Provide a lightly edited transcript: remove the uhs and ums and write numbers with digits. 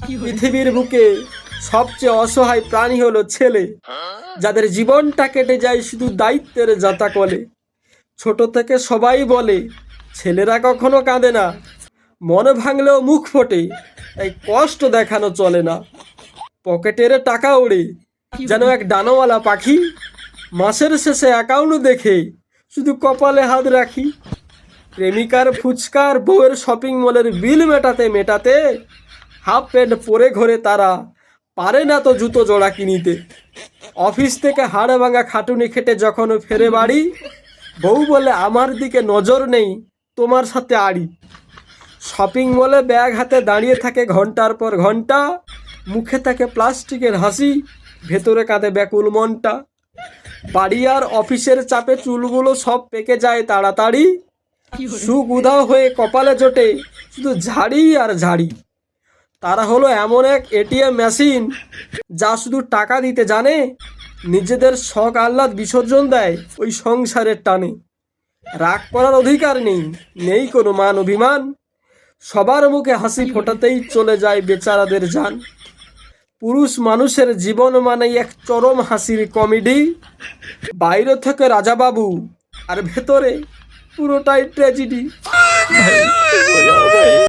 পৃথিবীর বুকে সবচেয়ে অসহায় প্রাণী হলো ছেলে, যাদের জীবনটা কেটে যায় শুধু দায়িত্বের জাঁতাকলে। ছোট থেকে সবাই বলে ছেলেরা কখনো কাঁদে না, মন ভাঙলেও মুখ ফোটে, তাই কষ্ট দেখানো চলে না। পকেটের টাকা ওড়ে যেন এক ডানাওয়ালা পাখি, মাসের শেষে অ্যাকাউন্ট দেখে শুধু কপালে হাত রাখি। প্রেমিকার ফুচকার বউয়ের শপিং মলের বিল মেটাতে মেটাতে হাফ প্যান্ট পরে ঘরে তারা পারে না তো জুতো জোড়া কিনিতে। অফিস থেকে হাড় ভাঙা খাটুনি খেটে যখন ফেরে বাড়ি, বউ বলে আমার দিকে নজর নেই, তোমার সাথে আড়ি। শপিং মলে ব্যাগ হাতে দাঁড়িয়ে থাকে ঘন্টার পর ঘন্টা, মুখে থাকে প্লাস্টিকের হাসি, ভেতরে কাঁদে ব্যাকুল মনটা। বাড়ি আর অফিসের চাপে চুলগুলো সব পেকে যায় তাড়াতাড়ি, সুখ উধাও হয়ে কপালে জোটে শুধু ঝাড়ি আর ঝাড়ি। তারা হলো এমন এক এটিএম মেশিন, যা শুধু টাকা দিতে জানে, নিজেদের শখ আহ্লাদ বিসর্জন দেয় ওই সংসারের টানে। রাগ করার অধিকার নেই, নেই কোনো মান অভিমান, সবার মুখে হাসি ফোটাতেই চলে যায় বেচারাদের জান। পুরুষ মানুষের জীবন মানেই এক চরম হাসির কমেডি, বাইরে থেকে রাজাবাবু আর ভেতরে পুরোটাই ট্র্যাজেডি।